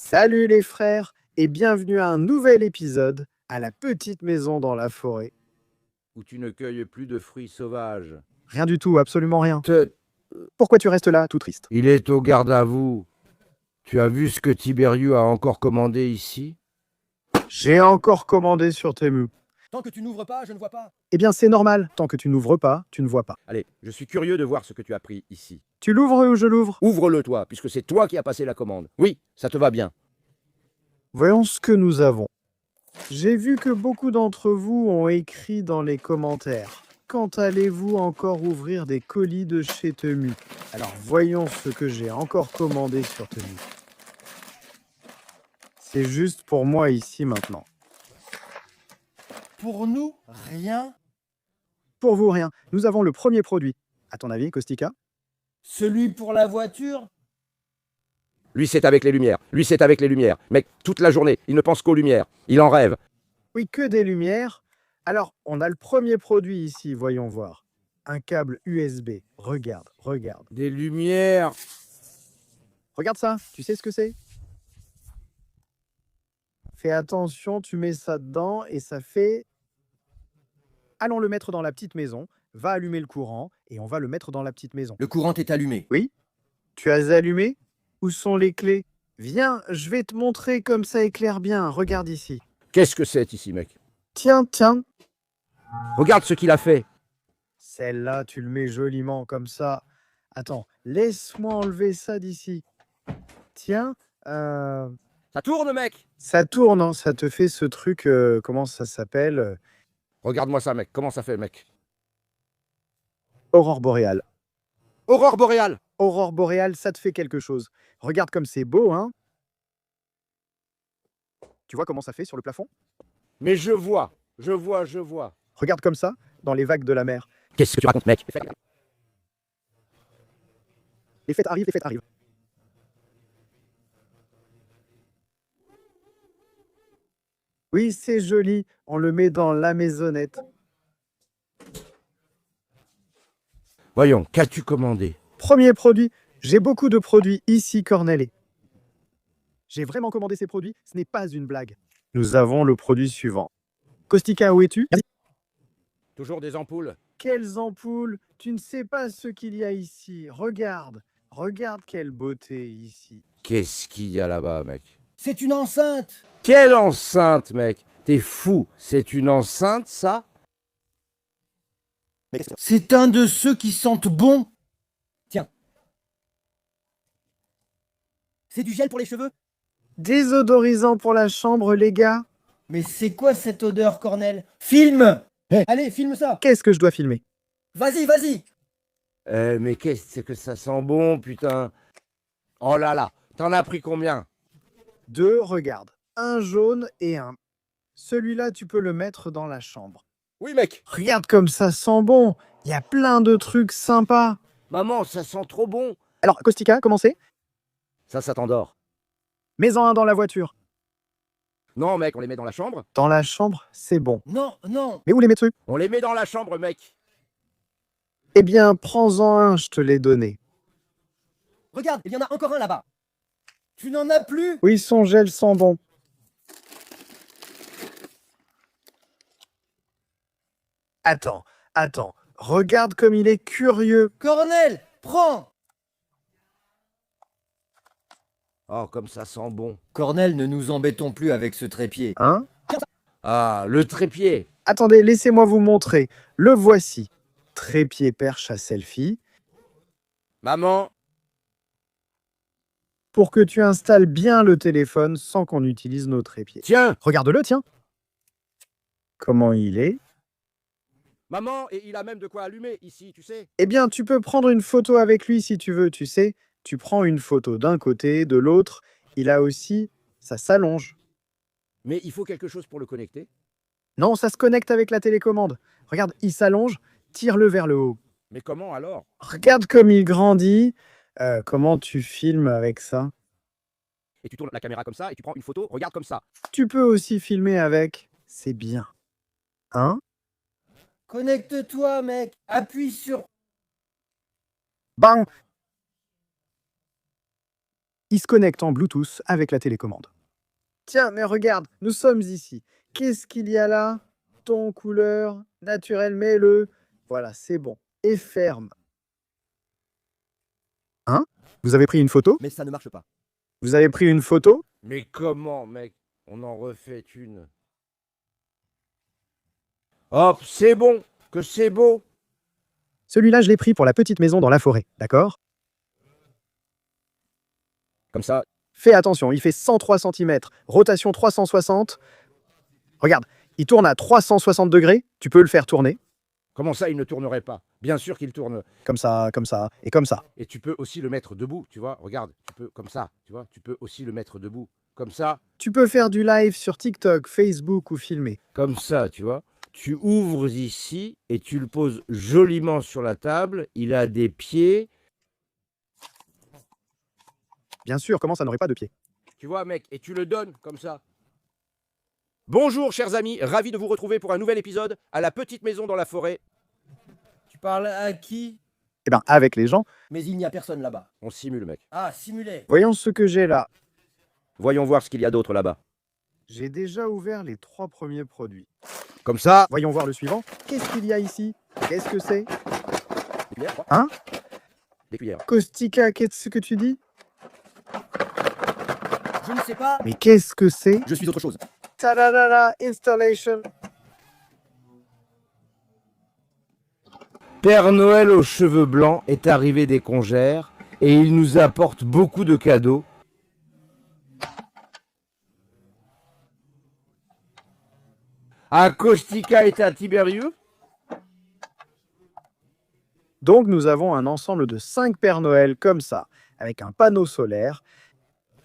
Salut les frères et bienvenue à un nouvel épisode à la petite maison dans la forêt. Où tu ne cueilles plus de fruits sauvages. Rien du tout, absolument rien. Te- Pourquoi tu restes là tout triste? Il est au garde à vous. Tu as vu ce que Tiberiu a encore commandé ici? J'ai encore commandé sur Temu. Tant que tu n'ouvres pas, je ne vois pas. Eh bien c'est normal, tant que tu n'ouvres pas, tu ne vois pas. Allez, je suis curieux de voir ce que tu as pris ici. Tu l'ouvres ou je l'ouvre? Ouvre-le toi, puisque c'est toi qui as passé la commande. Oui, ça te va bien. Voyons ce que nous avons. J'ai vu que beaucoup d'entre vous ont écrit dans les commentaires. Quand allez-vous encore ouvrir des colis de chez Temu? Alors voyons ce que j'ai encore commandé sur Temu. C'est juste pour moi ici maintenant. Pour nous, rien. Pour vous, rien. Nous avons le premier produit. À ton avis, Kostika? Celui pour la voiture. Lui, c'est avec les lumières. Lui, c'est avec les lumières. Mec, toute la journée, il ne pense qu'aux lumières. Il en rêve. Oui, que des lumières. Alors, on a le premier produit ici, voyons voir. Un câble USB. Regarde, regarde. Des lumières. Regarde ça, tu sais ce que c'est? Fais attention, tu mets ça dedans et ça fait... Allons le mettre dans la petite maison. Va allumer le courant et on va le mettre dans la petite maison. Le courant est allumé. Oui? Tu as allumé? Où sont les clés? Viens, je vais te montrer comme ça éclaire bien. Regarde ici. Qu'est-ce que c'est ici, mec? Tiens, tiens. Regarde ce qu'il a fait. Celle-là, tu le mets joliment comme ça. Attends, laisse-moi enlever ça d'ici. Tiens, Ça tourne, mec. ça tourne, hein, ça te fait ce truc, comment ça s'appelle? Regarde-moi ça, mec. Comment ça fait, mec? Aurore boréale. Aurore boréale. Aurore boréale, ça te fait quelque chose. Regarde comme c'est beau, hein? Tu vois comment ça fait sur le plafond? Mais je vois. Je vois. Regarde comme ça, dans les vagues de la mer. Qu'est-ce que tu racontes, mec? Les fêtes arrivent, les fêtes arrivent. Oui, c'est joli. On le met dans la maisonnette. Voyons, qu'as-tu commandé? Premier produit. J'ai beaucoup de produits ici, Cornelet. J'ai vraiment commandé ces produits, ce n'est pas une blague. Nous avons le produit suivant. Kostika, où es-tu? Toujours des ampoules? Quelles ampoules! Tu ne sais pas ce qu'il y a ici. Regarde, regarde quelle beauté ici. Qu'est-ce qu'il y a là-bas, mec? C'est une enceinte. Quelle enceinte, mec? T'es fou. C'est une enceinte, ça? C'est un de ceux qui sentent bon. Tiens. C'est du gel pour les cheveux. Désodorisant pour la chambre, les gars. Mais c'est quoi cette odeur, Cornel? Filme. Allez, filme ça. Qu'est-ce que je dois filmer? Vas-y, vas-y. Mais qu'est-ce que ça sent bon, putain? Oh là là, t'en as pris combien? 2, regarde. Un jaune et un... Celui-là, tu peux le mettre dans la chambre. Oui, mec. Regarde comme ça sent bon. Il y a plein de trucs sympas. Maman, ça sent trop bon. Alors, Kostika, comment c'est? Ça t'endort. Mets-en un dans la voiture. Non, mec, on les met dans la chambre. Dans la chambre, c'est bon. Non, non. Mais où les mets-tu? On les met dans la chambre, mec. Eh bien, prends-en un, je te l'ai donné. Regarde, il y en a encore un là-bas. Tu n'en as plus? Oui, son gel sent bon. Attends. Regarde comme il est curieux. Cornel, prends. Oh, comme ça sent bon. Cornel, ne nous embêtons plus avec ce trépied. Hein? Ah, le trépied. Attendez, laissez-moi vous montrer. Le voici. Trépied perche à selfie. Maman. Pour que tu installes bien le téléphone sans qu'on utilise nos trépieds. Tiens. Regarde-le, tiens. Comment il est? Maman, et il a même de quoi allumer ici, tu sais. Eh bien, tu peux prendre une photo avec lui si tu veux, tu sais. Tu prends une photo d'un côté, de l'autre. Il a aussi... Ça s'allonge. Mais il faut quelque chose pour le connecter. Non, ça se connecte avec la télécommande. Regarde, il s'allonge. Tire-le vers le haut. Mais comment alors? Regarde comme il grandit. Comment tu filmes avec ça? Et tu tournes la caméra comme ça et tu prends une photo, regarde comme ça. Tu peux aussi filmer avec. C'est bien. Hein? Connecte-toi, mec. Appuie sur... Bang! il se connecte en Bluetooth avec la télécommande. Tiens, mais regarde, nous sommes ici. Qu'est-ce qu'il y a là? Ton couleur, naturel, mets-le. Voilà, c'est bon. Et ferme. Hein? Vous avez pris une photo? Mais ça ne marche pas. Vous avez pris une photo? Mais comment, mec? On en refait une. Hop, c'est bon, que c'est beau. Celui-là, je l'ai pris pour la petite maison dans la forêt, d'accord? Comme ça. Fais attention, il fait 103 cm, rotation 360. Regarde, il tourne à 360 degrés, tu peux le faire tourner. Comment ça, il ne tournerait pas? Bien sûr qu'il tourne. Comme ça, et comme ça. Et tu peux aussi le mettre debout, tu vois. Regarde, tu peux comme ça, tu vois. Tu peux aussi le mettre debout. Comme ça, Tu peux faire du live sur TikTok, Facebook ou filmer. comme ça, tu vois. Tu ouvres ici et tu le poses joliment sur la table. Il a des pieds. Bien sûr, comment ça n'aurait pas de pied? Tu vois, mec, et tu le donnes comme ça. Bonjour, chers amis, ravi de vous retrouver pour un nouvel épisode à la petite maison dans la forêt. Tu parles à qui? Eh bien, avec les gens, Mais il n'y a personne là-bas. On simule, mec. Ah, simulé. voyons ce que j'ai là. Voyons voir ce qu'il y a d'autre là-bas. J'ai déjà ouvert les 3 premiers produits. Comme ça. Voyons voir le suivant. Qu'est-ce qu'il y a ici? Qu'est-ce que c'est? Des cuillères, quoi. Hein? Des cuillères. Kostika, qu'est-ce que tu dis? Je ne sais pas. Mais qu'est-ce que c'est? Je suis autre chose. Ta-da-da-da, installation. Père Noël aux cheveux blancs est arrivé des congères et il nous apporte beaucoup de cadeaux. À Kostika et à Tiberius. Donc nous avons un ensemble de 5 Pères Noël comme ça, avec un panneau solaire.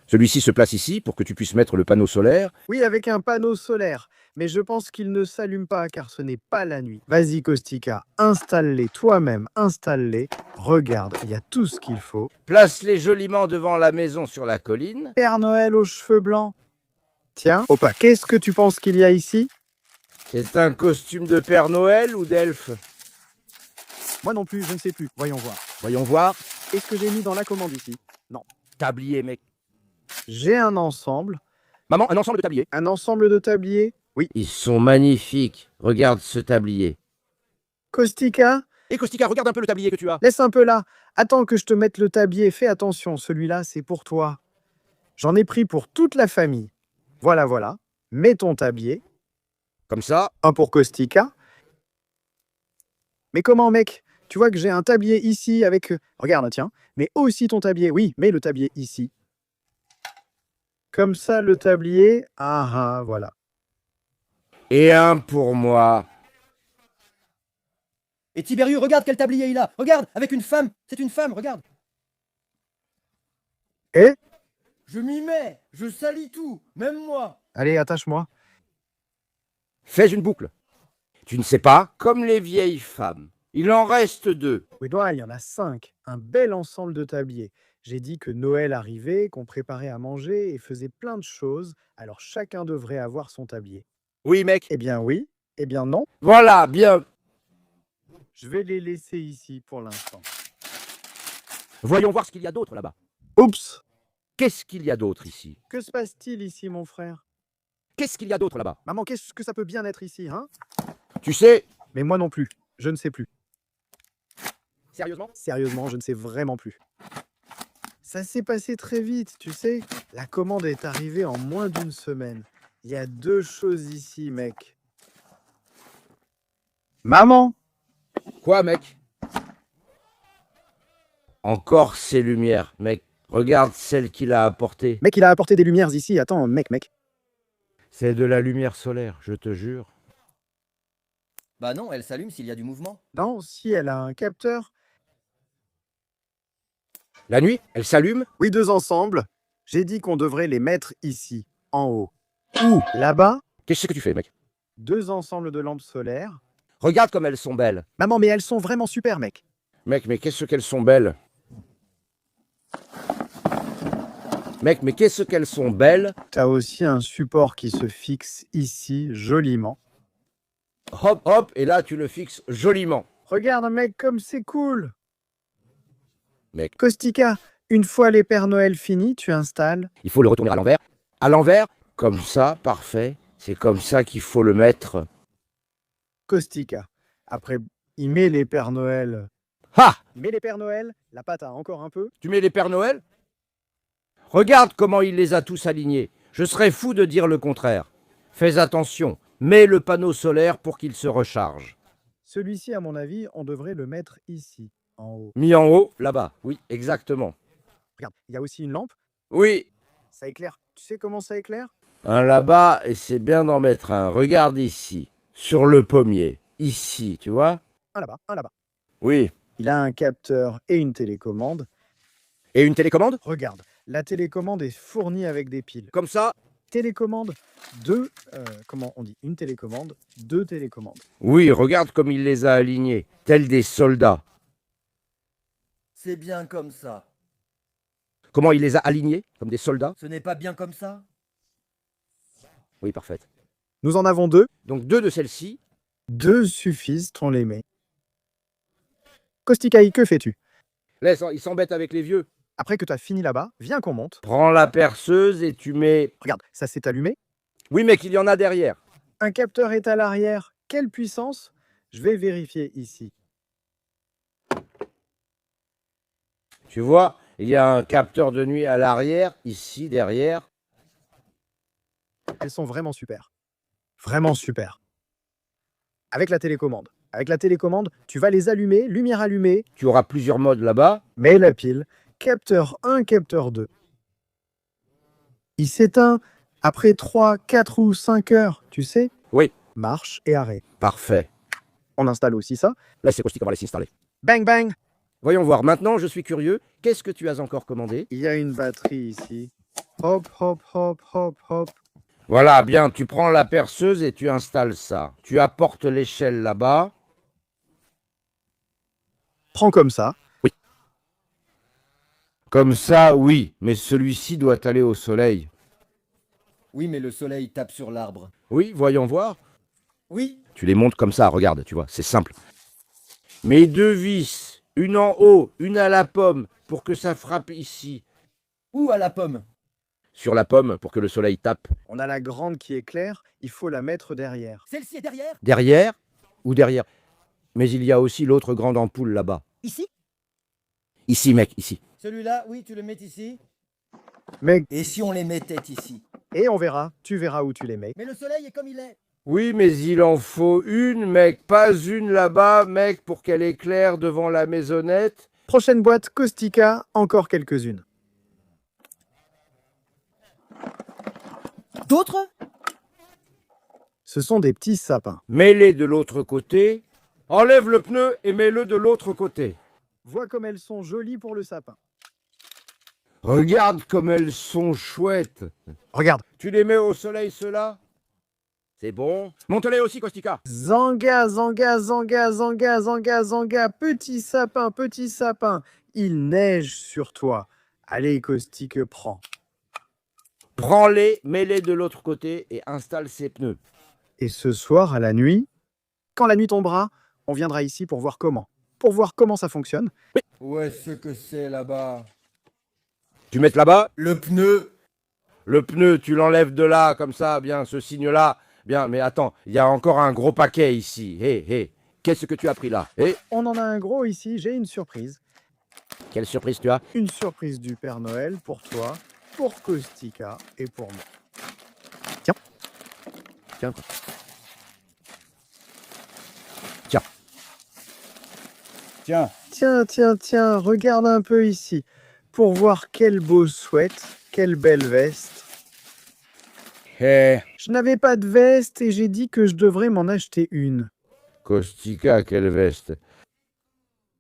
Celui-ci se place ici pour que tu puisses mettre le panneau solaire. Oui, avec un panneau solaire. Mais je pense qu'il ne s'allume pas car ce n'est pas la nuit. Vas-y Kostika, installe-les toi-même, installe-les. Regarde, il y a tout ce qu'il faut. Place-les joliment devant la maison sur la colline. Père Noël aux cheveux blancs. Tiens, Opa, qu'est-ce que tu penses qu'il y a ici? C'est un costume de Père Noël ou d'elfe? Moi non plus, je ne sais plus. Voyons voir. Voyons voir. Qu'est-ce que j'ai mis dans la commande ici? Tablier, mec. J'ai un ensemble. Maman, un ensemble de tabliers. Un ensemble de tabliers. Oui. Ils sont magnifiques. Regarde ce tablier. Kostika, Et Kostika, regarde un peu le tablier que tu as. laisse un peu là. Attends que je te mette le tablier. Fais attention, celui-là, c'est pour toi. J'en ai pris pour toute la famille. Voilà, voilà. Mets ton tablier. Comme ça. Un pour Kostika. Mais comment, mec? Tu vois que j'ai un tablier ici avec... Regarde, tiens. Mets aussi ton tablier. Oui, mets le tablier ici. Comme ça, le tablier... Ah, voilà. Et un pour moi. Et Tiberius, regarde quel tablier il a. Regarde, avec une femme. C'est une femme, regarde. Et? Je m'y mets. Je salis tout. Même moi. Allez, attache-moi. Fais une boucle. Tu ne sais pas, comme les vieilles femmes. Il en reste 2. Oui, il y en a 5. Un bel ensemble de tabliers. J'ai dit que Noël arrivait, qu'on préparait à manger et faisait plein de choses, alors chacun devrait avoir son tablier. Oui, mec. Eh bien oui, eh bien non. Voilà, bien. Je vais les laisser ici pour l'instant. Voyons voir ce qu'il y a d'autre là-bas. Oups! Qu'est-ce qu'il y a d'autre ici? Que se passe-t-il ici, mon frère? Qu'est-ce qu'il y a d'autre là-bas? Maman, qu'est-ce que ça peut bien être ici, hein? Tu sais, Mais moi non plus, je ne sais plus. sérieusement, Sérieusement, je ne sais vraiment plus. Ça s'est passé très vite, tu sais. La commande est arrivée en moins d'une semaine. Il y a 2 choses ici, mec. Maman! quoi, mec? Encore ces lumières, mec. Regarde celle qu'il a apportée. Mec, il a apporté des lumières ici. Attends, mec. C'est de la lumière solaire, je te jure. Bah non, elle s'allume s'il y a du mouvement. Non, si elle a un capteur. La nuit, elle s'allume. Oui, 2 ensemble. J'ai dit qu'on devrait les mettre ici, en haut. Où? Là-bas, Qu'est-ce que tu fais, mec? 2 ensembles de lampes solaires. Regarde comme elles sont belles. Maman, mais elles sont vraiment super, mec. Mec, mais qu'est-ce qu'elles sont belles. Mec, mais qu'est-ce qu'elles sont belles. T'as aussi un support qui se fixe ici, joliment. Hop, hop, et là, tu le fixes joliment. Regarde, mec, comme c'est cool. Mec. Kostika, Une fois les Pères Noël finis, tu installes. Il faut le retourner à l'envers. À l'envers, comme ça, parfait. C'est comme ça qu'il faut le mettre. Kostika. Après, il met les Pères Noël. Ah! Il met les Pères Noël, la pâte a encore un peu. Tu mets les Pères Noël? Regarde comment il les a tous alignés. Je serais fou de dire le contraire. Fais attention, mets le panneau solaire pour qu'il se recharge. Celui-ci, à mon avis, on devrait le mettre ici, en haut. Mis en haut, là-bas. Oui, exactement. Regarde, il y a aussi une lampe, Oui, ça éclaire. Tu sais comment ça éclaire? un là-bas, et c'est bien d'en mettre un. Regarde ici, sur le pommier. Ici, tu vois? Un là-bas, un là-bas. Oui. Il a un capteur et une télécommande. Et une télécommande? Regarde, la télécommande est fournie avec des piles. Comme ça? Télécommande, comment on dit? Une télécommande, deux télécommandes. Oui, regarde comme il les a alignés, tels des soldats. C'est bien comme ça. Comment il les a alignés, comme des soldats? Ce n'est pas bien comme ça? Oui, parfait. Nous en avons deux. Donc 2 de celles-ci. Deux suffisent, on les met. Kostikai, que fais-tu? Laisse, il s'embête avec les vieux. Après que tu as fini là-bas, viens qu'on monte. Prends la perceuse et tu mets... Regarde, ça s'est allumé. Oui, mais qu'il y en a derrière. Un capteur est à l'arrière. Quelle puissance? Je vais vérifier ici. Tu vois, il y a un capteur de nuit à l'arrière, ici, derrière. Elles sont vraiment super. Vraiment super. Avec la télécommande. Avec la télécommande, tu vas les allumer, lumière allumée, Tu auras plusieurs modes là-bas. mets la pile, capteur 1, capteur 2. Il s'éteint après 3, 4 ou 5 heures, tu sais? Oui. Marche et arrêt. Parfait. On installe aussi ça. Là, c'est Caustic, on va les installer. Bang bang! Voyons voir, maintenant, je suis curieux. Qu'est-ce que tu as encore commandé? Il y a une batterie ici. Hop, hop, hop, hop, hop. Voilà, bien, tu prends la perceuse et tu installes ça. Tu apportes l'échelle là-bas. Prends comme ça. Comme ça, oui, mais celui-ci doit aller au soleil. Oui, mais le soleil tape sur l'arbre. Oui, voyons voir. Oui, Tu les montes comme ça, regarde, tu vois, c'est simple. Mets deux vis, une en haut, une à la pomme, pour que ça frappe ici. ou à la pomme. Sur la pomme, pour que le soleil tape. On a la grande qui est claire, il faut la mettre derrière. Celle-ci est derrière? Derrière ou derrière? Mais il y a aussi l'autre grande ampoule là-bas. Ici? Ici, mec, ici. Celui-là, oui, tu le mets ici. Mais, Et si on les mettait ici? et on verra, tu verras où tu les mets. Mais le soleil est comme il est. Oui, mais il en faut une, mec, pas une là-bas, mec, pour qu'elle éclaire devant la maisonnette. Prochaine boîte, Kostika, encore quelques-unes. D'autres? Ce sont des petits sapins. Mets-les de l'autre côté. Enlève le pneu et mets-le de l'autre côté. Vois comme elles sont jolies pour le sapin. Regarde comme elles sont chouettes. Regarde. Tu les mets au soleil, ceux-là? C'est bon. Monte-les aussi, Kostika. Zanga, zanga, zanga, zanga, zanga, zanga, petit sapin, il neige sur toi. Allez, Kostik, prends. Prends-les, mets-les de l'autre côté et installe ces pneus. Et ce soir, à la nuit, quand la nuit tombera, on viendra ici pour voir comment. Pour voir comment ça fonctionne. Où est-ce que c'est là-bas? Tu mets là-bas. Le pneu. Le pneu, tu l'enlèves de là, comme ça, bien, ce signe-là. Bien, mais attends, il y a encore un gros paquet ici. Hé, hé, qu'est-ce que tu as pris là? Hé, On en a un gros ici, j'ai une surprise. quelle surprise tu as? Une surprise du Père Noël pour toi, pour Kostika et pour moi. Tiens. Tiens. Tiens, regarde un peu ici, pour voir quel beau sweat, quelle belle veste. Hé, Je n'avais pas de veste et j'ai dit que je devrais m'en acheter une. Kostika, quelle veste.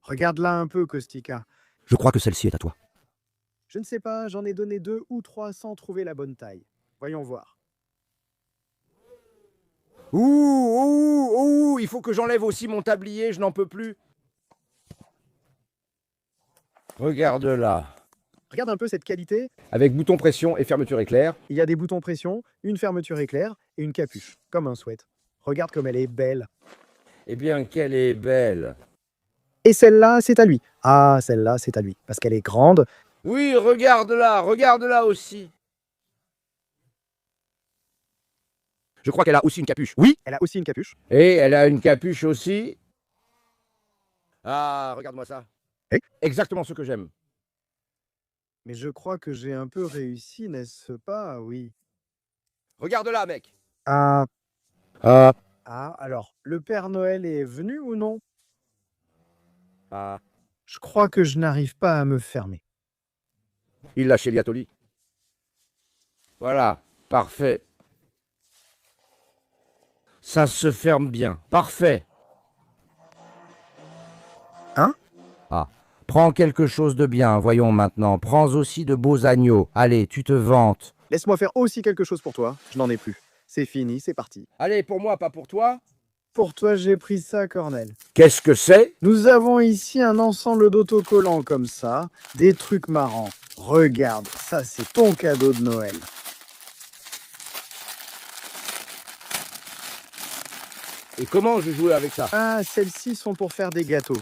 Regarde là un peu, Kostika. Je crois que celle-ci est à toi. Je ne sais pas, j'en ai donné 2 ou 3 sans trouver la bonne taille. Voyons voir. Ouh, il faut que j'enlève aussi mon tablier, je n'en peux plus. Regarde là. Regarde un peu cette qualité. Avec bouton pression et fermeture éclair. Il y a des boutons pression, une fermeture éclair et une capuche, comme un sweat. Regarde comme elle est belle. Eh bien, qu'elle est belle. Et celle-là, c'est à lui. Ah, celle-là, c'est à lui, parce qu'elle est grande Oui, regarde-la aussi. Je crois qu'elle a aussi une capuche. Oui. Elle a aussi une capuche. Et elle a une capuche aussi. Ah, regarde-moi ça. Eh Exactement ce que j'aime. Mais je crois que j'ai un peu réussi, n'est-ce pas? Oui. Regarde-la, mec. Ah, Ah. alors, le Père Noël est venu ou non? Ah. Je crois que je n'arrive pas à me fermer. Il l'a chez Liatoli. Voilà, parfait. Ça se ferme bien. Parfait. Hein? Ah. Prends quelque chose de bien, voyons maintenant. Prends aussi de beaux agneaux. Allez, tu te vantes. Laisse-moi faire aussi quelque chose pour toi. Je n'en ai plus. C'est fini, c'est parti. Allez, pour moi, pas pour toi. Pour toi, j'ai pris ça, Cornel. Qu'est-ce que c'est? Nous avons ici un ensemble d'autocollants comme ça, des trucs marrants. Regarde, ça c'est ton cadeau de Noël. Et comment je jouais avec ça? Ah, celles-ci sont pour faire des gâteaux.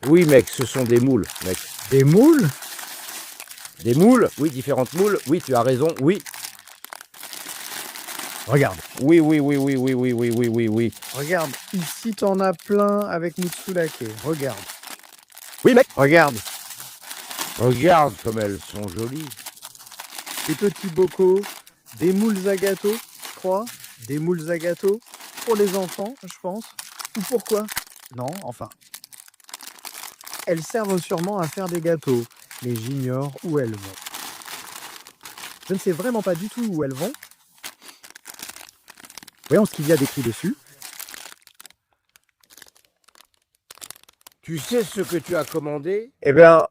Oui, mec, ce sont des moules, mec. Des moules? Des moules? Oui, différentes moules. Oui, tu as raison. Oui. Regarde. Oui. Regarde, ici t'en as plein avec Mutsulake. Regarde. Oui, mec. Regarde, Regarde comme elles sont jolies. des petits bocaux, des moules à gâteau, je crois. Des moules à gâteau pour les enfants, je pense. Ou pourquoi? Non, enfin. Elles servent sûrement à faire des gâteaux, mais j'ignore où elles vont. Je ne sais vraiment pas du tout où elles vont. Voyons ce qu'il y a d'écrit dessus. Tu sais ce que tu as commandé? Eh bien,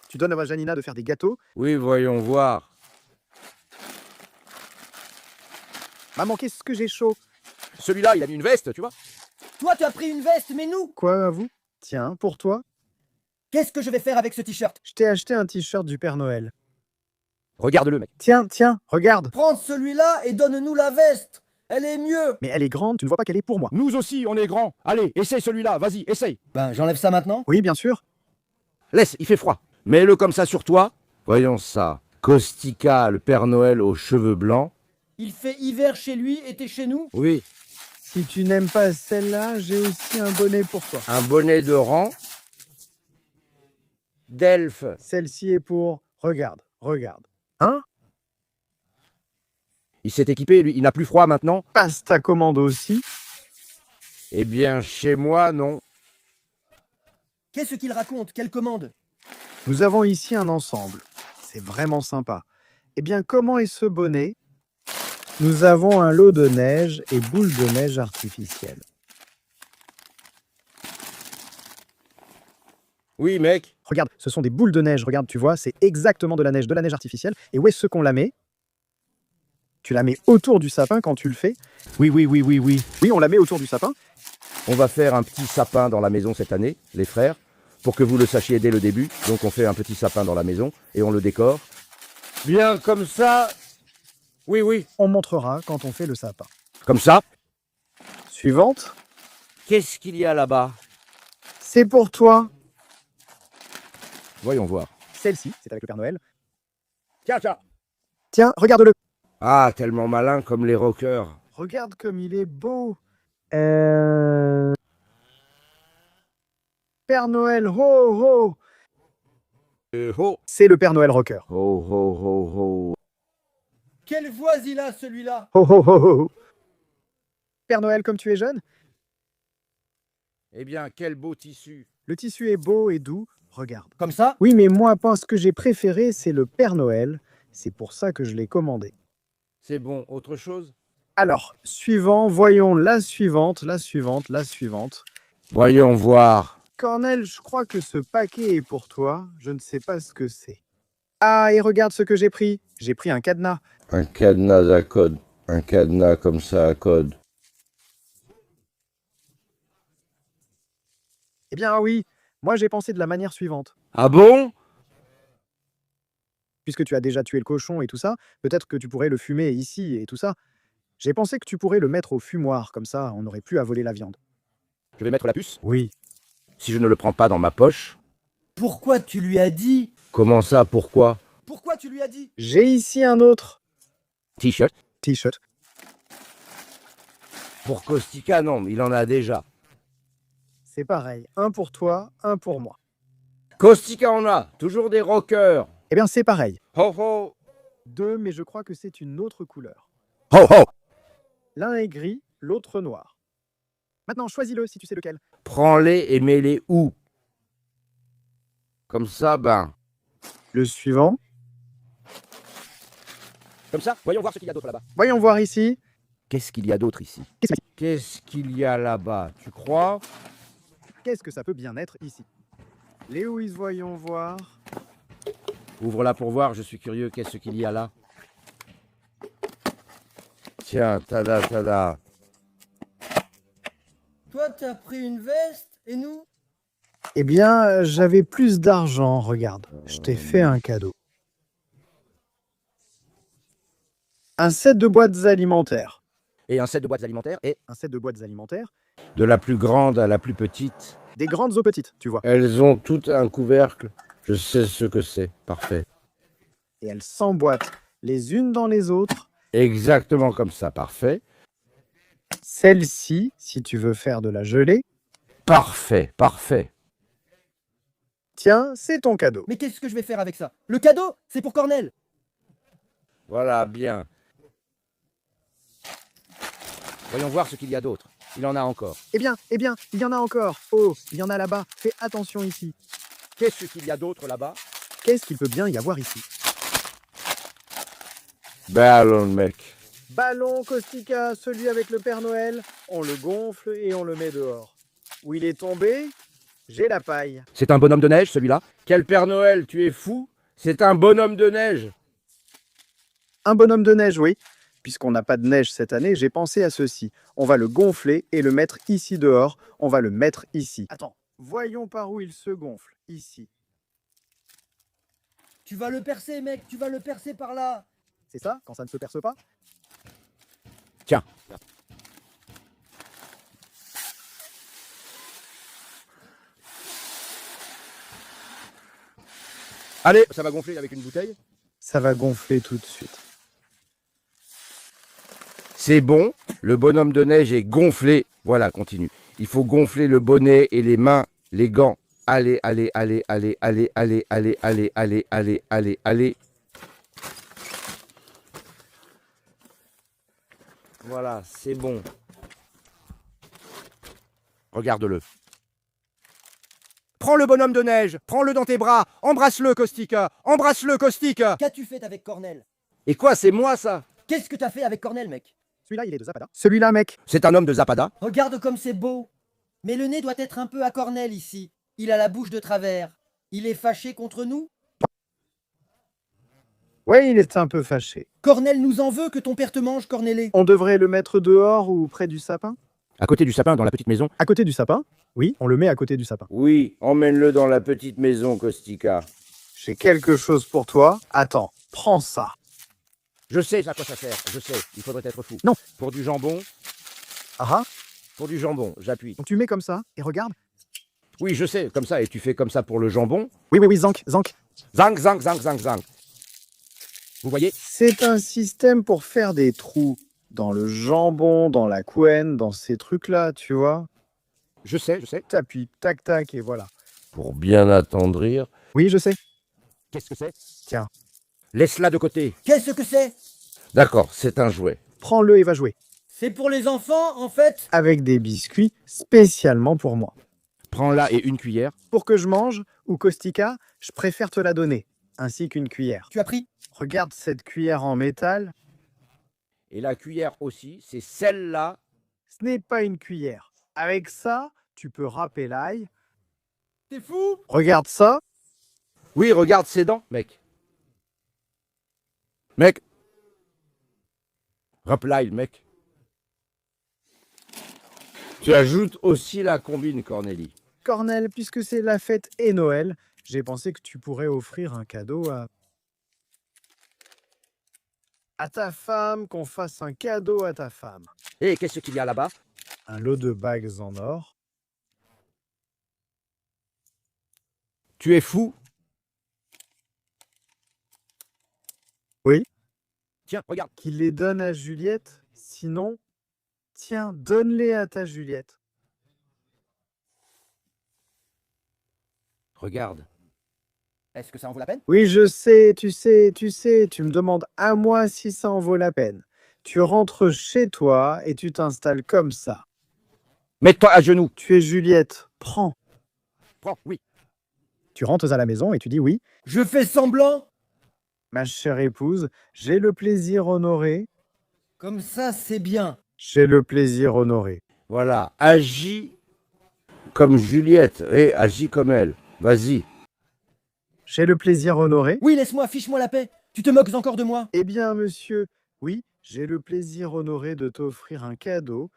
tu donnes à Janina de faire des gâteaux. Oui, voyons voir. Maman, qu'est-ce que j'ai chaud? Celui-là, il a mis une veste, tu vois? Toi, tu as pris une veste, mais nous? Quoi à vous? Tiens, pour toi, Qu'est-ce que je vais faire avec ce t-shirt? je t'ai acheté un t-shirt du Père Noël. Regarde-le, mec. Tiens, regarde. Prends celui-là et donne-nous la veste. Elle est mieux. Mais elle est grande, tu ne vois pas qu'elle est pour moi. Nous aussi, on est grands. Allez, essaye celui-là, vas-y, essaye. Ben, j'enlève ça maintenant. Oui, bien sûr. Laisse, il fait froid. Mets-le comme ça sur toi. Voyons ça. Caustica, le Père Noël aux cheveux blancs. Il fait hiver chez lui, été chez nous. Oui. Si tu n'aimes pas celle-là, j'ai aussi un bonnet pour toi. Un bonnet de rang. D'elfe. Celle-ci est pour... Regarde. Hein? Il s'est équipé, lui. Il n'a plus froid maintenant. Passe ta commande aussi. Eh bien, chez moi, non. Qu'est-ce qu'il raconte? Quelle commande? Nous avons ici un ensemble. C'est vraiment sympa. Eh bien, comment est ce bonnet? Nous avons un lot de neige et boules de neige artificielles. Oui, mec. Regarde, ce sont des boules de neige. Regarde, tu vois, c'est exactement de la neige artificielle. Et où est-ce qu'on la met? Tu la mets autour du sapin quand tu le fais. Oui. Oui, on la met autour du sapin. On va faire un petit sapin dans la maison cette année, les frères, pour que vous le sachiez dès le début. Donc on fait un petit sapin dans la maison et on le décore. Bien comme ça. Oui. On montrera quand on fait le sapin. Comme ça. Suivante. Qu'est-ce qu'il y a là-bas? C'est pour toi. Voyons voir. Celle-ci, c'est avec le Père Noël. Tiens. Tiens, regarde-le. Ah, tellement malin comme les rockers. Regarde comme il est beau. Père Noël, ho ho. Ho, C'est le Père Noël rocker. ho. Quelle voix il a, celui-là? Ho ho ho ho. Père Noël, comme tu es jeune? Eh bien, quel beau tissu. Le tissu est beau et doux. Regarde. Comme ça? Oui, mais moi, ce que j'ai préféré, c'est le Père Noël. C'est pour ça que je l'ai commandé. C'est bon, autre chose? Alors, suivant, voyons la suivante. Voyons voir. Cornel, je crois que ce paquet est pour toi. Je ne sais pas ce que c'est. Ah, et regarde ce que j'ai pris. J'ai pris un cadenas. Un cadenas à code. Un cadenas comme ça à code. Eh bien, oui. Moi, j'ai pensé de la manière suivante. Ah bon? Puisque tu as déjà tué le cochon et tout ça, peut-être que tu pourrais le fumer ici et tout ça. J'ai pensé que tu pourrais le mettre au fumoir, comme ça, on n'aurait plus à voler la viande. Je vais mettre la puce. Oui. Si je ne le prends pas dans ma poche. Pourquoi tu lui as dit? Comment ça, pourquoi? Pourquoi tu lui as dit? J'ai ici un autre T-shirt? t-shirt. Pour Kostika, non, il en a déjà. C'est pareil, un pour toi, un pour moi. Kostika en a, toujours des rockers. Eh bien, c'est pareil. Ho ho! Deux, mais je crois que c'est une autre couleur. Ho ho! L'un est gris, l'autre noir. Maintenant, choisis-le si tu sais lequel. Prends-les et mets-les où? Comme ça, ben. Le suivant. Comme ça, voyons voir ce qu'il y a d'autre là-bas. Voyons voir ici. Qu'est-ce qu'il y a d'autre ici? Qu'est-ce qu'il y a là-bas? Tu crois? Qu'est-ce que ça peut bien être ici? Léoïse, voyons voir. Ouvre-la pour voir, je suis curieux, qu'est-ce qu'il y a là? Tiens, tada, tada. Toi, t'as pris une veste, et nous? Eh bien, j'avais plus d'argent, regarde. Je t'ai fait un cadeau. Un set de boîtes alimentaires. Et un set de boîtes alimentaires et Un set de boîtes alimentaires. de la plus grande à la plus petite. Des grandes aux petites, tu vois. Elles ont toutes un couvercle. Je sais ce que c'est. Parfait. Et elles s'emboîtent les unes dans les autres. Exactement comme ça. Parfait. Celle-ci, si tu veux faire de la gelée. Parfait. Parfait. Tiens, c'est ton cadeau. Mais qu'est-ce que je vais faire avec ça? Le cadeau, c'est pour Cornel. Voilà, bien. Voyons voir ce qu'il y a d'autre. Il en a encore. Eh bien, il y en a encore. Oh, il y en a là-bas. Fais attention ici. Qu'est-ce qu'il y a d'autre là-bas? Qu'est-ce qu'il peut bien y avoir ici? Ballon, mec. Ballon Kostika, celui avec le Père Noël. On le gonfle et on le met dehors. Où il est tombé? J'ai la paille. C'est un bonhomme de neige, celui-là? Quel Père Noël, tu es fou? C'est un bonhomme de neige. Un bonhomme de neige, oui. Puisqu'on n'a pas de neige cette année, j'ai pensé à ceci. On va le gonfler et le mettre ici dehors. On va le mettre ici. Attends, voyons par où il se gonfle. Ici. Tu vas le percer, mec, tu vas le percer par là. C'est ça, quand ça ne se perce pas? Tiens. Allez, ça va gonfler avec une bouteille. Ça va gonfler tout de suite. C'est bon, le bonhomme de neige est gonflé. Voilà, continue. Il faut gonfler le bonnet et les mains, les gants. Allez, allez, allez, allez, allez, allez, allez, allez, allez, allez, allez, allez. Voilà, c'est bon. Regarde-le. Prends le bonhomme de neige, prends-le dans tes bras, embrasse-le, Kostika, embrasse-le, Kostika. Qu'as-tu fait avec Cornel? Et quoi, c'est moi ça? Qu'est-ce que t'as fait avec Cornel, mec? Celui-là, il est de Zappada. Celui-là, mec. C'est un homme de Zappada. Regarde comme c'est beau. Mais le nez doit être un peu à Cornel ici. Il a la bouche de travers. Il est fâché contre nous? Ouais, il est un peu fâché. Cornel nous en veut que ton père te mange, Cornélé. On devrait le mettre dehors ou près du sapin? À côté du sapin, dans la petite maison. À côté du sapin? Oui, on le met à côté du sapin. Oui, emmène-le dans la petite maison, Kostika. J'ai quelque chose pour toi. Attends, prends ça. Je sais à quoi ça sert, je sais, il faudrait être fou. Non. Pour du jambon, Ah ah. pour du jambon, j'appuie. Donc tu mets comme ça et regarde. Oui, je sais, comme ça, et tu fais comme ça pour le jambon. Oui, oui, oui, zank, zank. Zang, zang, zang, zang, zang. Vous voyez? C'est un système pour faire des trous dans le jambon, dans la couenne, dans ces trucs-là, tu vois. Je sais, je sais. T'appuies, tac, tac, et voilà. Pour bien attendrir. Oui, je sais. Qu'est-ce que c'est? Tiens, Laisse-la de côté. Qu'est-ce que c'est? D'accord, c'est un jouet. prends-le et va jouer. C'est pour les enfants, en fait? Avec des biscuits spécialement pour moi. Prends-la et une cuillère. Pour que je mange, ou Kostika, je préfère te la donner, ainsi qu'une cuillère. Tu as pris? Regarde cette cuillère en métal. Et la cuillère aussi, c'est celle-là. Ce n'est pas une cuillère. Avec ça, tu peux râper l'ail. T'es fou? Regarde ça. Oui, regarde ses dents, mec. Mec. Râpe l'ail, mec. Tu ajoutes aussi la combine, Cornélie. Cornel, puisque c'est la fête et Noël, j'ai pensé que tu pourrais offrir un cadeau à ta femme, qu'on fasse un cadeau à ta femme. Et qu'est-ce qu'il y a là-bas? Un lot de bagues en or. Tu es fou? Tiens, regarde. Qu'il les donne à Juliette? Sinon, tiens, donne-les à ta Juliette. Regarde. Est-ce que ça en vaut la peine? Oui, je sais, tu me demandes à moi si ça en vaut la peine. Tu rentres chez toi et tu t'installes comme ça. Mets-toi à genoux. Tu es Juliette, prends. Prends, oui. Tu rentres à la maison et tu dis oui. Je fais semblant? Ma chère épouse, j'ai le plaisir honoré. Comme ça, c'est bien. J'ai le plaisir honoré. Voilà, agis comme Juliette et agis comme elle. Vas-y. J'ai le plaisir honoré. Oui, laisse-moi, fiche-moi la paix. Tu te moques encore de moi? Eh bien, monsieur, oui, j'ai le plaisir honoré de t'offrir un cadeau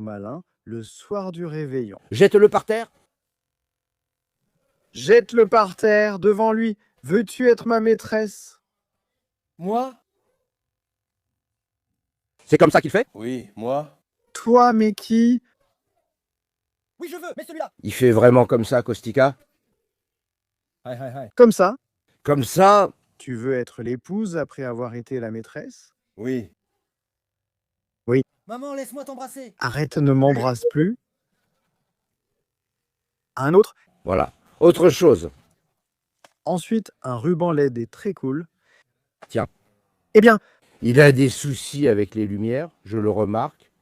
malin, le soir du réveillon. Jette-le par terre. Jette-le par terre, devant lui. Veux-tu être ma maîtresse? Moi? C'est comme ça qu'il fait? Oui, moi? Toi, mais qui? Oui, je veux, mais celui-là. Il fait vraiment comme ça, Kostika? Comme ça? Comme ça? Tu veux être l'épouse après avoir été la maîtresse? Oui. Maman, laisse-moi t'embrasser. Arrête, ne m'embrasse plus. Un autre. Voilà. Autre chose. Ensuite, un ruban LED est très cool. Tiens. Eh bien, Il a des soucis avec les lumières, je le remarque.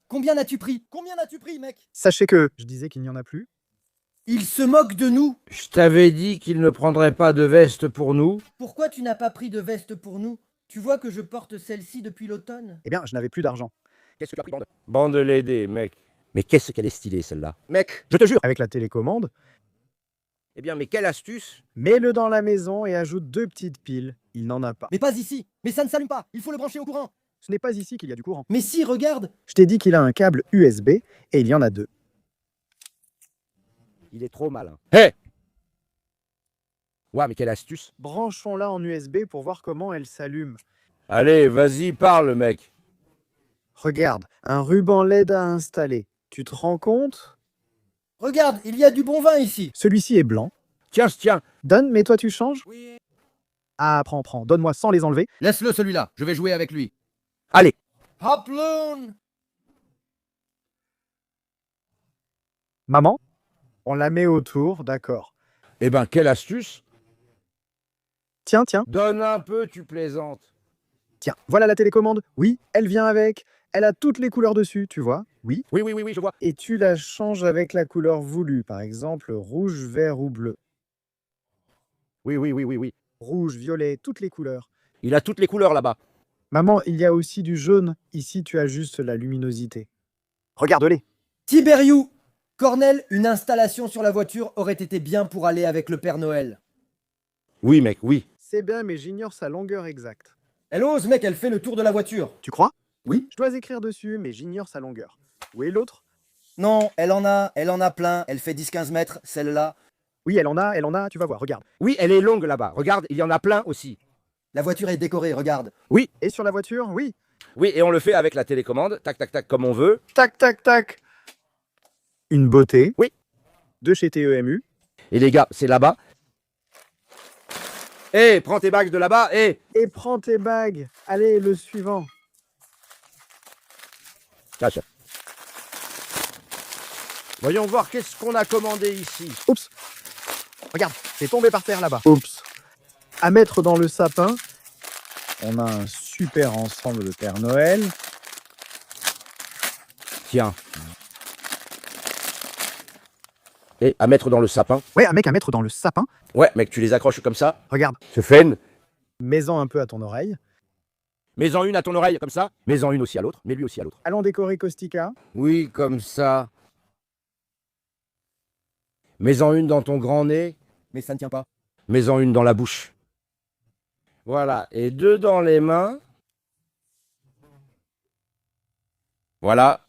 Combien n'as-tu pris? Combien n'as-tu pris, mec? sachez que je disais qu'il n'y en a plus. Il se moque de nous. Je t'avais dit qu'il ne prendrait pas de veste pour nous. Pourquoi tu n'as pas pris de veste pour nous? Tu vois que je porte celle-ci depuis l'automne. Eh bien, je n'avais plus d'argent. Qu'est-ce que tu as pris, bande? Bande l'aider, mec. Mais qu'est-ce qu'elle est stylée, celle-là? Mec, je te jure. Avec la télécommande, Eh bien, mais quelle astuce? mets-le dans la maison et ajoute 2 petites piles. Il n'en a pas. Mais pas ici. Mais ça ne s'allume pas. Il faut le brancher au courant. Ce n'est pas ici qu'il y a du courant. Mais si, regarde. Je t'ai dit qu'il a un câble USB et il y en a 2. Il est trop malin. Hé! Ouais, mais quelle astuce? Branchons-la en USB pour voir comment elle s'allume. Allez, vas-y, parle, mec. Regarde, un ruban LED à installer. Tu te rends compte? Regarde, il y a du bon vin ici. Celui-ci est blanc. Tiens. Donne, mais toi tu changes? Oui. Ah, prends. Donne-moi sans les enlever. Laisse-le celui-là, je vais jouer avec lui. Allez. Hoploon. Maman? On la met autour, d'accord. Eh ben, quelle astuce? Tiens. Donne un peu, tu plaisantes. Tiens, voilà la télécommande. Oui, elle vient avec. Elle a toutes les couleurs dessus, tu vois? Oui. Oui, je vois. Et tu la changes avec la couleur voulue. Par exemple, rouge, vert ou bleu. Oui. Rouge, violet, toutes les couleurs. Il a toutes les couleurs là-bas. Maman, il y a aussi du jaune. Ici, tu ajustes la luminosité. Regarde-les. Tiberiou. Cornel, une installation sur la voiture aurait été bien pour aller avec le Père Noël. Oui, mec, oui. C'est bien, mais j'ignore sa longueur exacte. Elle ose, mec, elle fait le tour de la voiture. Tu crois? Oui. Je dois écrire dessus, mais j'ignore sa longueur. Où est l'autre? Non, elle en a plein. Elle fait 10-15 mètres, celle-là. Oui, elle en a, tu vas voir, regarde. Oui, elle est longue là-bas. Regarde, il y en a plein aussi. La voiture est décorée, regarde. Oui. Et sur la voiture, oui. Oui, et on le fait avec la télécommande. Tac, tac, tac, comme on veut. Tac. Une beauté. Oui. De chez TEMU. Et les gars, c'est là-bas. Hé, prends tes bagues de là-bas, hé. Et prends tes bagues. Allez, le suivant. Cache. Voyons voir qu'est-ce qu'on a commandé ici. Oups. Regarde, c'est tombé par terre là-bas. Oups. À mettre dans le sapin. On a un super ensemble de Père Noël. Tiens. Et à mettre dans le sapin. Ouais, un mec à mettre dans le sapin. Ouais, mec, tu les accroches comme ça. Regarde, Se faine. mets-en un peu à ton oreille. Mets-en une à ton oreille, comme ça. Mets-en une aussi à l'autre. Mets-lui aussi à l'autre. Allons décorer Kostika. Oui, comme ça. Mets-en une dans ton grand nez. Mais ça ne tient pas. Mets-en une dans la bouche. Voilà. Et 2 dans les mains. Voilà.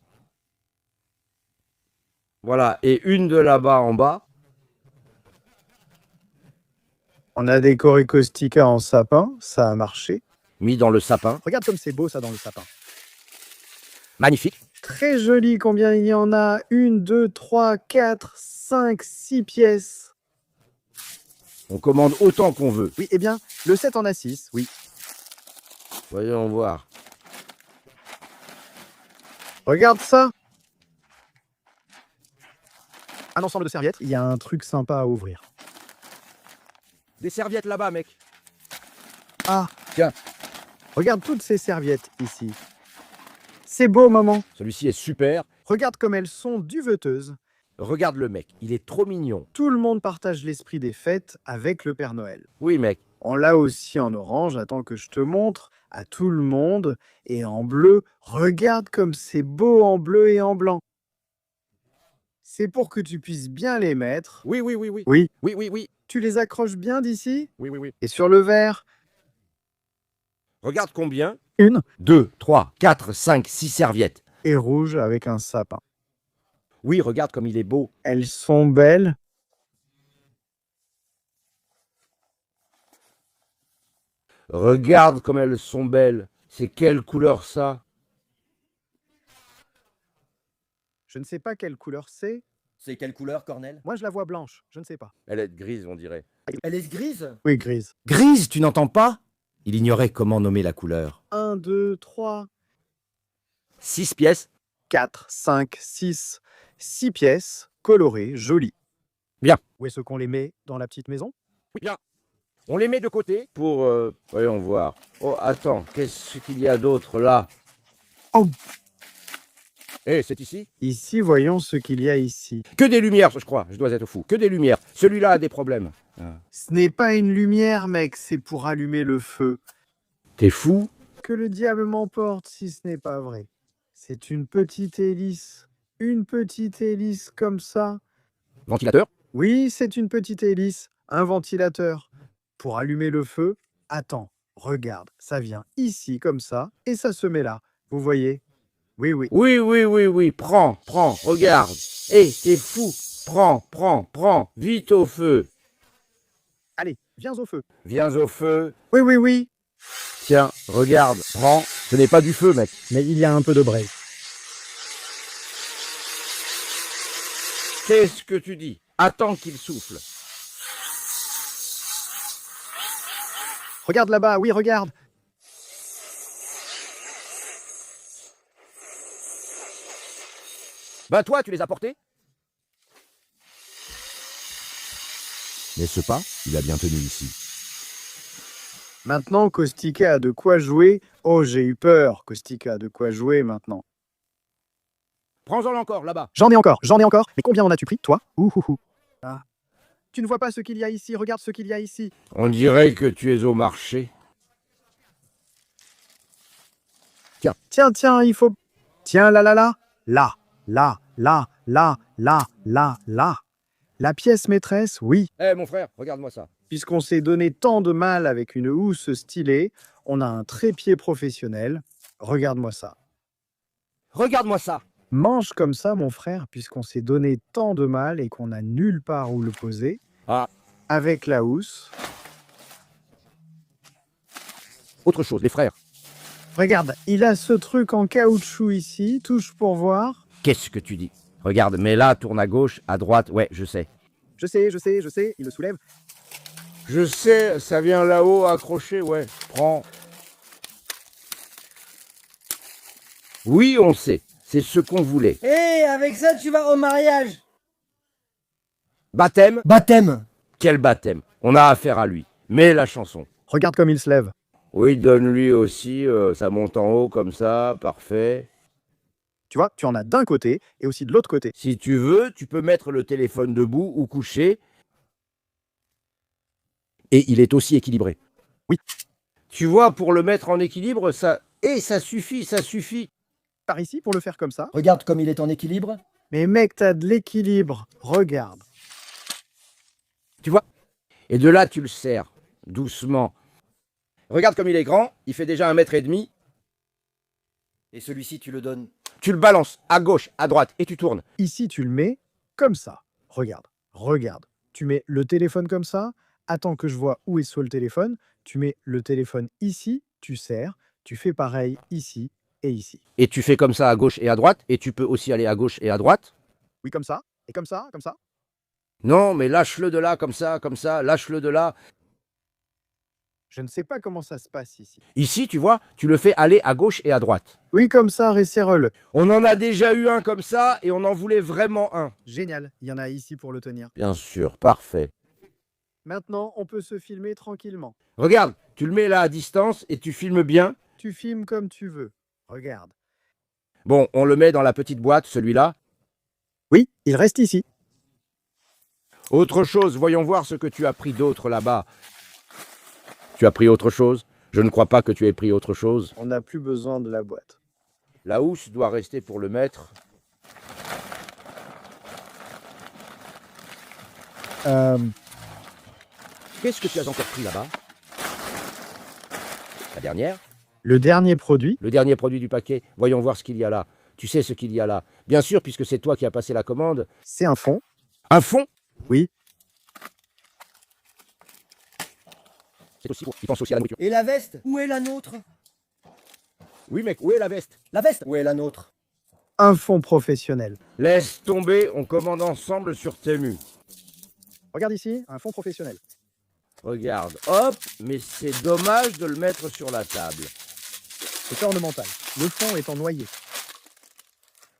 Voilà. Et une de là-bas en bas. On a décoré Kostika en sapin, ça a marché. Mis dans le sapin. Regarde comme c'est beau ça dans le sapin. Magnifique. Très joli, combien il y en a? 1, 2, 3, 4, 5, 6 pièces. On commande autant qu'on veut. Oui, eh bien, le set en a 6, oui. Voyons voir. Regarde ça. Un ensemble de serviettes. Il y a un truc sympa à ouvrir. Des serviettes là-bas, mec. Ah, Tiens. regarde toutes ces serviettes ici. C'est beau, maman. Celui-ci est super. Regarde comme elles sont duveteuses. Regarde le mec, il est trop mignon. Tout le monde partage l'esprit des fêtes avec le Père Noël. Oui, mec. On l'a aussi en orange, attends que je te montre, à tout le monde. Et en bleu, regarde comme c'est beau en bleu et en blanc. C'est pour que tu puisses bien les mettre. Oui, oui, oui, oui. Oui, Oui, oui, oui. tu les accroches bien d'ici. Oui, oui, oui. Et sur le verre, Regarde combien. 1 2, 3, 4, 5, 6 serviettes. et rouge avec un sapin. Oui, regarde comme il est beau. Elles sont belles. Regarde comme elles sont belles. C'est quelle couleur ça? Je ne sais pas quelle couleur c'est. C'est quelle couleur, Cornel? Moi, je la vois blanche. Je ne sais pas. Elle est grise, on dirait. Elle est grise? Oui, grise. Grise, tu n'entends pas? Il ignorait comment nommer la couleur. 1, 2, 3, 6 pièces. 4, 5, 6. 6 pièces, colorées, jolies. Bien. Où est-ce qu'on les met dans la petite maison? Oui, bien. On les met de côté pour... voyons voir. Oh, attends, qu'est-ce qu'il y a d'autre là? Oh. Eh, c'est ici? Ici, voyons ce qu'il y a ici. Que des lumières, je crois. Je dois être fou. Que des lumières. Celui-là a des problèmes. Ce n'est pas une lumière, mec, c'est pour allumer le feu. T'es fou? Que le diable m'emporte si ce n'est pas vrai. C'est une petite hélice. Une petite hélice comme ça. Ventilateur? Oui, c'est une petite hélice. Un ventilateur. Pour allumer le feu, attends, regarde, ça vient ici comme ça et ça se met là. Vous voyez? Oui, oui. Oui, oui, oui, oui. Prends, prends, regarde. Eh, t'es fou. Prends, prends, prends. Vite au feu. Allez, viens au feu. Viens au feu. Oui, oui, oui. Tiens, regarde. Prends. Ce n'est pas du feu, mec. Mais il y a un peu de braise. Qu'est-ce que tu dis? Attends qu'il souffle. Regarde là-bas, oui, regarde. Ben toi, tu les as portés? N'est-ce pas? Il a bien tenu ici. Maintenant, Kostika a de quoi jouer. Oh, j'ai eu peur. Kostika a de quoi jouer maintenant. Prends-en encore, là-bas. J'en ai encore, j'en ai encore. Mais combien en as-tu pris, toi? Ouhouhou. Ah. Tu ne vois pas ce qu'il y a ici, regarde ce qu'il y a ici. On dirait que tu es au marché. Tiens, tiens, il faut... Tiens, là, là, là. Là, là, là, là, là, là, là. La pièce maîtresse, oui. Eh, mon frère, regarde-moi ça. Puisqu'on s'est donné tant de mal avec une housse stylée, on a un trépied professionnel. Regarde-moi ça. Regarde-moi ça. Mange comme ça, mon frère, puisqu'on s'est donné tant de mal et qu'on n'a nulle part où le poser. Ah. Avec la housse. Autre chose, les frères. Regarde, il a ce truc en caoutchouc ici, touche pour voir. Qu'est-ce que tu dis? Regarde, mais là, tourne à gauche, à droite. Ouais, je sais. Je sais, il le soulève. Je sais, ça vient là-haut, accroché, ouais. Prends. Oui, on sait. C'est ce qu'on voulait. Hé, avec ça, tu vas au mariage! Baptême? Baptême! Quel baptême? On a affaire à lui. Mais la chanson. Regarde comme il se lève. Oui, donne-lui aussi, ça monte en haut comme ça, parfait. Tu vois, tu en as d'un côté et aussi de l'autre côté. Si tu veux, tu peux mettre le téléphone debout ou couché. Et il est aussi équilibré. Oui. Tu vois, pour le mettre en équilibre, ça... Et ça suffit, ça suffit. Par ici pour le faire comme ça. Regarde comme il est en équilibre. Mais mec, t'as de l'équilibre. Regarde. Tu vois? Et de là, tu le serres, doucement. Regarde comme il est grand, il fait déjà 1,5 m. Et celui-ci, tu le donnes. Tu le balances à gauche, à droite, et tu tournes. Ici, tu le mets comme ça. Regarde, regarde. Tu mets le téléphone comme ça. Attends que je vois où est sur le téléphone. Tu mets le téléphone ici, tu serres. Tu fais pareil ici et ici. Et tu fais comme ça à gauche et à droite, et tu peux aussi aller à gauche et à droite. Oui, comme ça. Et comme ça, comme ça. Non, mais lâche-le de là, comme ça, lâche-le de là. Je ne sais pas comment ça se passe ici. Ici, tu vois, tu le fais aller à gauche et à droite. Oui, comme ça, Récérol. On en a déjà eu un comme ça et on en voulait vraiment un. Génial, il y en a ici pour le tenir. Bien sûr, parfait. Maintenant, on peut se filmer tranquillement. Regarde, tu le mets là à distance et tu filmes bien. Tu filmes comme tu veux. Regarde. Bon, on le met dans la petite boîte, celui-là. Oui, il reste ici. Autre chose, voyons voir ce que tu as pris d'autre là-bas. Tu as pris autre chose? Je ne crois pas que tu aies pris autre chose. On n'a plus besoin de la boîte. La housse doit rester pour le mettre. Qu'est-ce que tu as encore pris là-bas? La dernière? Le dernier produit, Le dernier produit du paquet. Voyons voir ce qu'il y a là. Tu sais ce qu'il y a là. Bien sûr, puisque c'est toi qui as passé la commande. c'est un fond. Un fond? Oui. C'est aussi pour... Il pense aussi à la nourriture. Et la veste? Où est la nôtre? Oui, mec, où est la veste? La veste? Où est la nôtre? Un fond professionnel. Laisse tomber, on commande ensemble sur Temu. Regarde ici, un fond professionnel. Regarde, hop, mais c'est dommage de le mettre sur la table. C'est ornemental. Le fond est en noyer.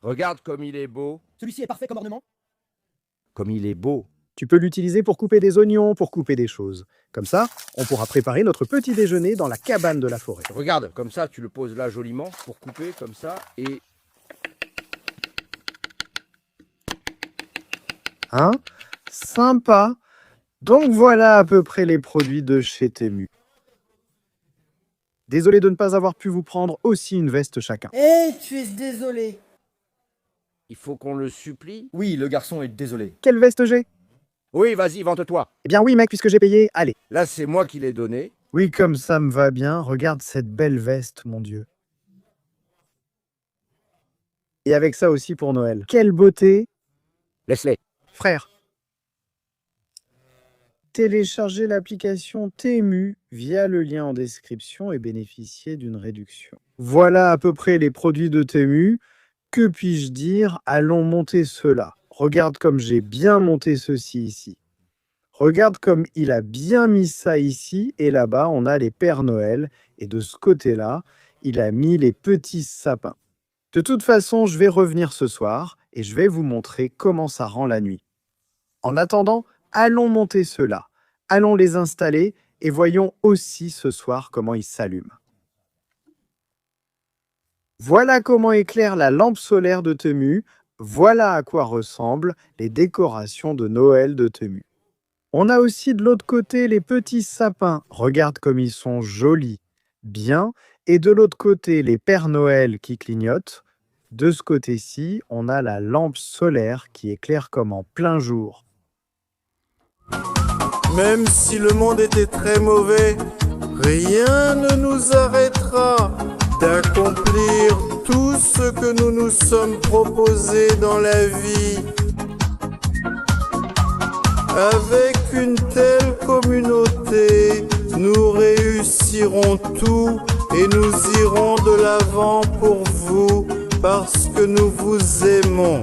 Regarde comme il est beau. Celui-ci est parfait comme ornement? Comme il est beau. Tu peux l'utiliser pour couper des oignons, pour couper des choses. Comme ça, on pourra préparer notre petit déjeuner dans la cabane de la forêt. Regarde, comme ça, tu le poses là joliment pour couper comme ça et... Hein? Sympa. Donc voilà à peu près les produits de chez Temu. Désolé de ne pas avoir pu vous prendre aussi une veste chacun. Eh, tu es désolé. Il faut qu'on le supplie. Oui, le garçon est désolé. Quelle veste j'ai? Oui, vas-y, vante-toi. Eh bien oui mec, puisque j'ai payé, allez. Là, c'est moi qui l'ai donné. Oui, comme ça me va bien. Regarde cette belle veste, mon Dieu. Et avec ça aussi pour Noël. Quelle beauté! Laisse-les. Frère, téléchargez l'application Temu via le lien en description et bénéficiez d'une réduction. Voilà à peu près les produits de Temu. Que puis-je dire? Allons monter cela. Regarde comme j'ai bien monté ceci ici. Regarde comme il a bien mis ça ici. Et là-bas, on a les Pères Noël. Et de ce côté-là, il a mis les petits sapins. De toute façon, je vais revenir ce soir et je vais vous montrer comment ça rend la nuit. En attendant, allons monter ceux-là. Allons les installer et voyons aussi ce soir comment ils s'allument. Voilà comment éclaire la lampe solaire de Temu. Voilà à quoi ressemblent les décorations de Noël de Temu. On a aussi de l'autre côté les petits sapins. Regarde comme ils sont jolis, bien. Et de l'autre côté, les Pères Noël qui clignotent. De ce côté-ci, on a la lampe solaire qui éclaire comme en plein jour. Même si le monde était très mauvais, rien ne nous arrêtera d'accomplir tout ce que nous nous sommes proposés dans la vie. Avec une telle communauté, nous réussirons tout et nous irons de l'avant pour vous parce que nous vous aimons.